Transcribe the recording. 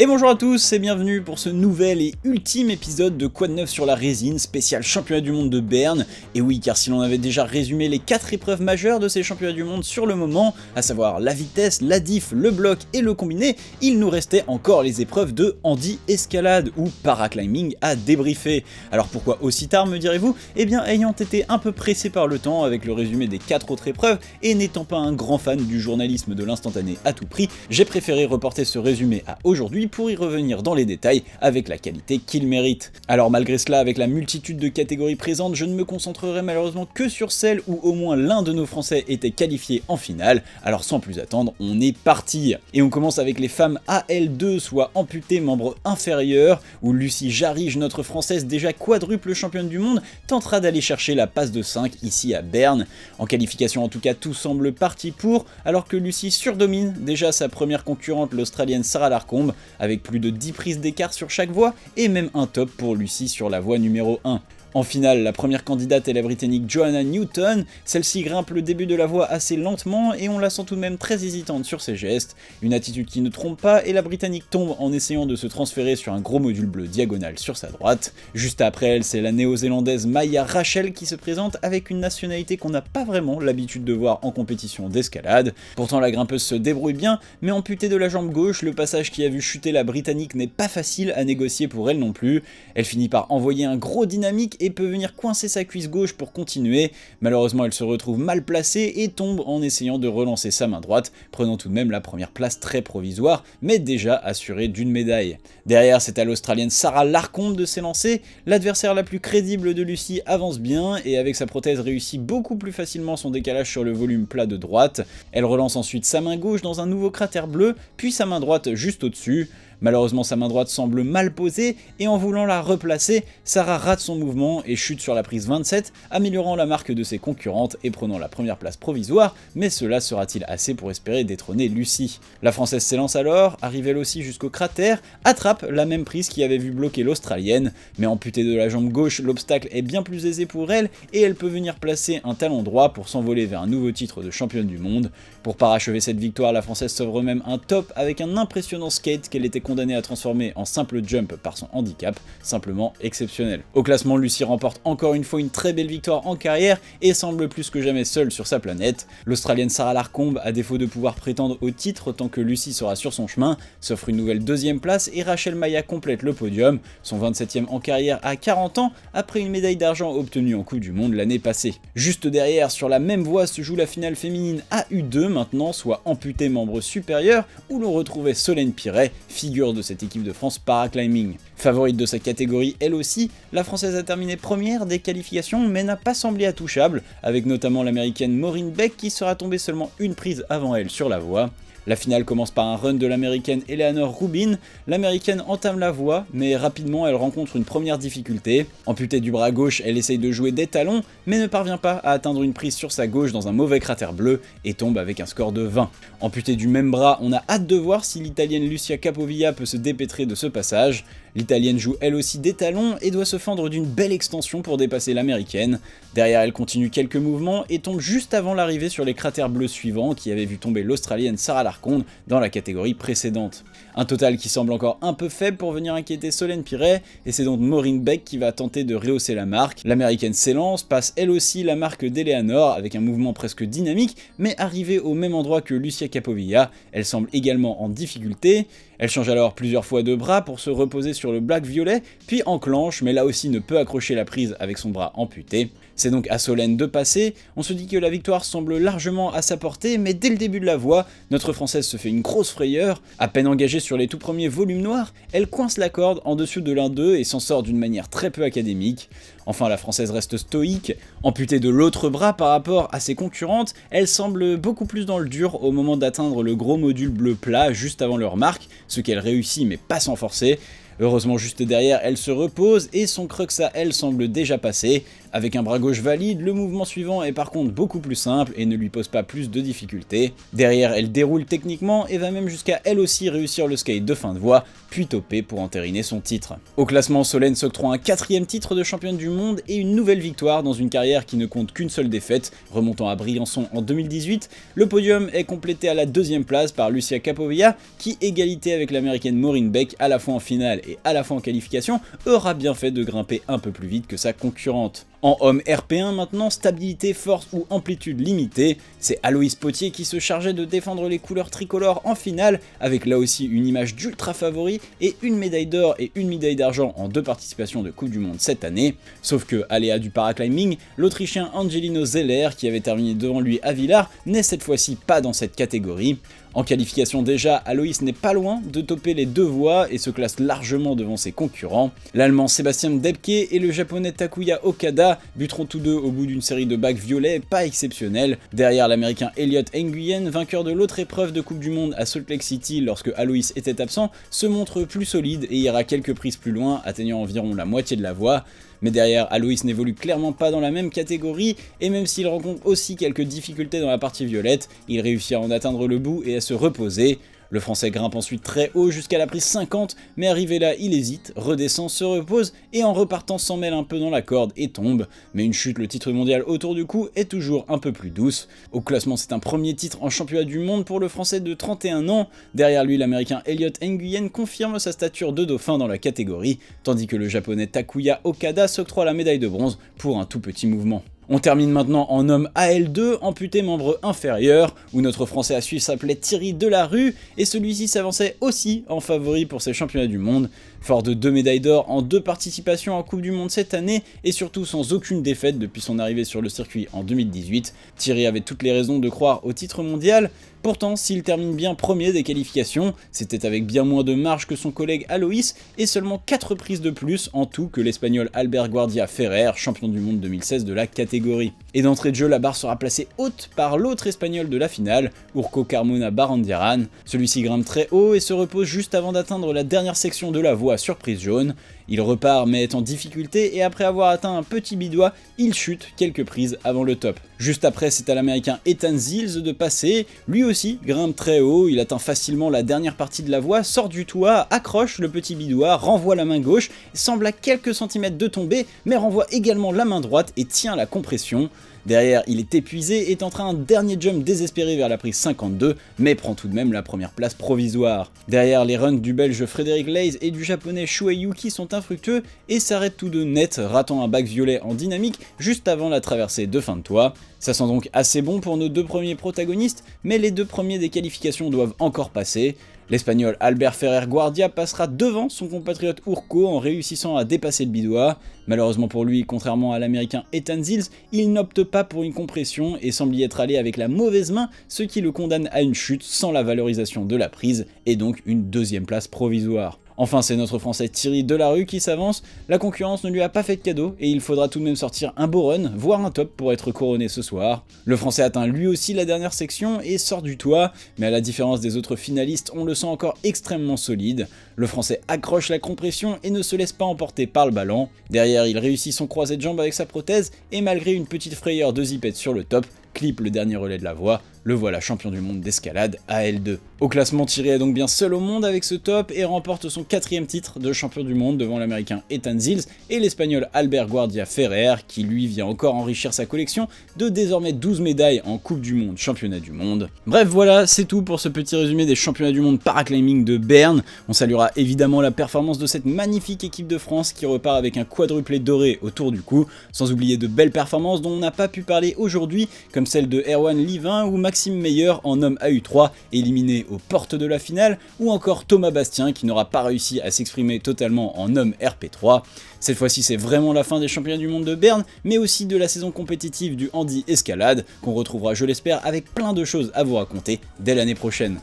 bonjour à tous et bienvenue pour ce nouvel et ultime épisode de Quoi de neuf sur la résine, spécial championnat du monde de Berne. Et oui, car si l'on avait déjà résumé les 4 épreuves majeures de ces championnats du monde sur le moment, à savoir la vitesse, la diff, le bloc et le combiné, il nous restait encore les épreuves de handi escalade ou paraclimbing à débriefer. Alors pourquoi aussi tard me direz-vous? Eh bien ayant été un peu pressé par le temps avec le résumé des 4 autres épreuves et n'étant pas un grand fan du journalisme de l'instantané à tout prix, j'ai préféré reporter ce résumé à aujourd'hui pour y revenir dans les détails avec la qualité qu'il mérite. Alors malgré cela, avec la multitude de catégories présentes, je ne me concentrerai malheureusement que sur celle où au moins l'un de nos Français était qualifié en finale, alors sans plus attendre, on est parti. Et on commence avec les femmes AL2, soit amputées membre inférieur, où Lucie Jarige, notre Française déjà quadruple championne du monde, tentera d'aller chercher la passe de 5 ici à Berne. En qualification en tout cas, tout semble parti pour, alors que Lucie surdomine déjà sa première concurrente, l'Australienne Sarah Larcombe, avec plus de 10 prises d'écart sur chaque voie, et même un top pour Lucie sur la voie numéro 1. En finale, la première candidate est la Britannique Johanna Newton. Celle-ci grimpe le début de la voie assez lentement et on la sent tout de même très hésitante sur ses gestes, une attitude qui ne trompe pas et la Britannique tombe en essayant de se transférer sur un gros module bleu diagonal sur sa droite. Juste après elle, c'est la néo-zélandaise Maya Rachel qui se présente avec une nationalité qu'on n'a pas vraiment l'habitude de voir en compétition d'escalade. Pourtant la grimpeuse se débrouille bien, mais amputée de la jambe gauche, le passage qui a vu chuter la Britannique n'est pas facile à négocier pour elle non plus. Elle finit par envoyer un gros dynamique et peut venir coincer sa cuisse gauche pour continuer. Malheureusement elle se retrouve mal placée et tombe en essayant de relancer sa main droite, prenant tout de même la première place très provisoire, mais déjà assurée d'une médaille. Derrière, c'est à l'Australienne Sarah Larcombe de s'élancer. L'adversaire la plus crédible de Lucie avance bien et avec sa prothèse réussit beaucoup plus facilement son décalage sur le volume plat de droite. Elle relance ensuite sa main gauche dans un nouveau cratère bleu, puis sa main droite juste au-dessus. Malheureusement sa main droite semble mal posée et en voulant la replacer, Sarah rate son mouvement et chute sur la prise 27, améliorant la marque de ses concurrentes et prenant la première place provisoire, mais cela sera-t-il assez pour espérer détrôner Lucie? La Française s'élance alors, arrive elle aussi jusqu'au cratère, attrape la même prise qui avait vu bloquer l'Australienne, mais amputée de la jambe gauche, l'obstacle est bien plus aisé pour elle et elle peut venir placer un talon droit pour s'envoler vers un nouveau titre de championne du monde. Pour parachever cette victoire, la Française s'offre même un top avec un impressionnant skate qu'elle était condamnée à transformer en simple jump par son handicap, simplement exceptionnel. Au classement, Lucie remporte encore une fois une très belle victoire en carrière et semble plus que jamais seule sur sa planète. L'Australienne Sarah Larcombe, à défaut de pouvoir prétendre au titre tant que Lucie sera sur son chemin, s'offre une nouvelle deuxième place et Rachel Maya complète le podium, son 27e en carrière à 40 ans, après une médaille d'argent obtenue en Coupe du Monde l'année passée. Juste derrière, sur la même voie, se joue la finale féminine AU2 maintenant, soit amputée membre supérieur, où l'on retrouvait Solène Piret, figure de cette équipe de France paraclimbing. Favorite de sa catégorie elle aussi, la Française a terminé première des qualifications mais n'a pas semblé intouchable, avec notamment l'américaine Maureen Beck qui sera tombée seulement une prise avant elle sur la voie. La finale commence par un run de l'américaine Eleanor Rubin. L'américaine entame la voie, mais rapidement elle rencontre une première difficulté. Amputée du bras gauche, elle essaye de jouer des talons, mais ne parvient pas à atteindre une prise sur sa gauche dans un mauvais cratère bleu et tombe avec un score de 20. Amputée du même bras, on a hâte de voir si l'italienne Lucia Capovilla peut se dépêtrer de ce passage. L'italienne joue elle aussi des talons et doit se fendre d'une belle extension pour dépasser l'américaine. Derrière elle continue quelques mouvements et tombe juste avant l'arrivée sur les cratères bleus suivants qui avaient vu tomber l'Australienne Sarah Larcombe dans la catégorie précédente. Un total qui semble encore un peu faible pour venir inquiéter Solène Piret et c'est donc Maureen Beck qui va tenter de rehausser la marque. L'américaine s'élance, passe elle aussi la marque d'Eleanor avec un mouvement presque dynamique, mais arrivée au même endroit que Lucia Capovilla, elle semble également en difficulté. Elle change alors plusieurs fois de bras pour se reposer sur le black violet, puis enclenche, mais là aussi ne peut accrocher la prise avec son bras amputé. C'est donc à Solène de passer. On se dit que la victoire semble largement à sa portée, mais dès le début de la voie, notre Française se fait une grosse frayeur. À peine engagée sur les tout premiers volumes noirs, elle coince la corde en dessus de l'un d'eux et s'en sort d'une manière très peu académique. Enfin, la Française reste stoïque. Amputée de l'autre bras par rapport à ses concurrentes, elle semble beaucoup plus dans le dur au moment d'atteindre le gros module bleu plat juste avant leur marque, ce qu'elle réussit mais pas sans forcer. Heureusement juste derrière, elle se repose et son crux à elle semble déjà passé. Avec un bras gauche valide, le mouvement suivant est par contre beaucoup plus simple et ne lui pose pas plus de difficultés. Derrière, elle déroule techniquement et va même jusqu'à elle aussi réussir le skate de fin de voie, puis topper pour entériner son titre. Au classement, Solène s'octroie un 4e titre de championne du monde et une nouvelle victoire dans une carrière qui ne compte qu'une seule défaite, remontant à Briançon en 2018. Le podium est complété à la 2e place par Lucia Capovilla, qui, égalité avec l'américaine Maureen Beck à la fois en finale et à la fois en qualification, aura bien fait de grimper un peu plus vite que sa concurrente. En homme RP1 maintenant, stabilité, force ou amplitude limitée, c'est Aloïs Potier qui se chargeait de défendre les couleurs tricolores en finale, avec là aussi une image d'ultra favori et une médaille d'or et une médaille d'argent en 2 participations de Coupe du Monde cette année. Sauf que, aléa du paraclimbing, l'Autrichien Angelino Zeller, qui avait terminé devant lui à Villars, n'est cette fois-ci pas dans cette catégorie. En qualification déjà, Aloïs n'est pas loin de topper les 2 voies et se classe largement devant ses concurrents. L'Allemand Sébastien Debke et le Japonais Takuya Okada buteront tous deux au bout d'une série de bacs violets pas exceptionnels. Derrière, l'Américain Elliot Nguyen, vainqueur de l'autre épreuve de Coupe du Monde à Salt Lake City lorsque Aloïs était absent, se montre plus solide et ira quelques prises plus loin, atteignant environ la moitié de la voie. Mais derrière, Aloïs n'évolue clairement pas dans la même catégorie, et même s'il rencontre aussi quelques difficultés dans la partie violette, il réussit à en atteindre le bout et à se reposer. Le Français grimpe ensuite très haut jusqu'à la prise 50, mais arrivé là, il hésite, redescend, se repose, et en repartant s'en mêle un peu dans la corde et tombe. Mais une chute, le titre mondial autour du cou, est toujours un peu plus douce. Au classement, c'est un premier titre en championnat du monde pour le Français de 31 ans. Derrière lui, l'Américain Elliot Nguyen confirme sa stature de dauphin dans la catégorie, tandis que le Japonais Takuya Okada s'octroie la médaille de bronze pour un tout petit mouvement. On termine maintenant en homme AL2, amputé membre inférieur, où notre Français à suivre s'appelait Thierry Delarue, et celui-ci s'avançait aussi en favori pour ses championnats du monde. Fort de 2 médailles d'or en 2 participations en Coupe du Monde cette année, et surtout sans aucune défaite depuis son arrivée sur le circuit en 2018, Thierry avait toutes les raisons de croire au titre mondial. Pourtant, s'il termine bien premier des qualifications, c'était avec bien moins de marge que son collègue Aloïs, et seulement 4 prises de plus en tout que l'Espagnol Albert Guardia Ferrer, champion du monde 2016 de la catégorie. Et d'entrée de jeu, la barre sera placée haute par l'autre Espagnol de la finale, Urko Carmona Barandiaran. Celui-ci grimpe très haut et se repose juste avant d'atteindre la dernière section de la voie surprise jaune. Il repart mais est en difficulté et après avoir atteint un petit bidois, il chute quelques prises avant le top. Juste après, c'est à l'Américain Ethan Zils de passer, lui aussi grimpe très haut, il atteint facilement la dernière partie de la voie, sort du toit, accroche le petit bidois, renvoie la main gauche, semble à quelques centimètres de tomber, mais renvoie également la main droite et tient la compression. Derrière, il est épuisé et est en train un dernier jump désespéré vers la prise 52, mais prend tout de même la première place provisoire. Derrière, les runs du Belge Frédéric Leys et du Japonais Shuei Yuki sont infructueux et s'arrêtent tous deux net, ratant un bac violet en dynamique juste avant la traversée de fin de toit. Ça sent donc assez bon pour nos 2 premiers protagonistes, mais les 2 premiers des qualifications doivent encore passer. L'Espagnol Albert Ferrer Guardia passera devant son compatriote Urko en réussissant à dépasser le bidois. Malheureusement pour lui, contrairement à l'Américain Ethan Zils, il n'opte pas pour une compression et semble y être allé avec la mauvaise main, ce qui le condamne à une chute sans la valorisation de la prise, et donc une 2e place provisoire. Enfin, c'est notre Français Thierry Delarue qui s'avance, la concurrence ne lui a pas fait de cadeau et il faudra tout de même sortir un beau run, voire un top pour être couronné ce soir. Le Français atteint lui aussi la dernière section et sort du toit, mais à la différence des autres finalistes, on le sent encore extrêmement solide. Le Français accroche la compression et ne se laisse pas emporter par le ballon. Derrière, il réussit son croisé de jambes avec sa prothèse et malgré une petite frayeur de zipette sur le top, clip le dernier relais de la voie, le voilà champion du monde d'escalade AL2. Au classement, Thierry est donc bien seul au monde avec ce top et remporte son 4e titre de champion du monde devant l'Américain Ethan Zils et l'Espagnol Albert Guardia Ferrer qui lui vient encore enrichir sa collection de désormais 12 médailles en Coupe du Monde, Championnat du Monde. Bref, voilà, c'est tout pour ce petit résumé des Championnats du Monde Paraclimbing de Berne. On saluera évidemment la performance de cette magnifique équipe de France qui repart avec un quadruplé doré autour du cou, sans oublier de belles performances dont on n'a pas pu parler aujourd'hui, comme celle de Erwan Livin ou Maxime Meyer en homme AU3 éliminé aux portes de la finale, ou encore Thomas Bastien qui n'aura pas réussi à s'exprimer totalement en homme RP3. Cette fois-ci c'est vraiment la fin des championnats du monde de Berne, mais aussi de la saison compétitive du handi escalade, qu'on retrouvera je l'espère avec plein de choses à vous raconter dès l'année prochaine.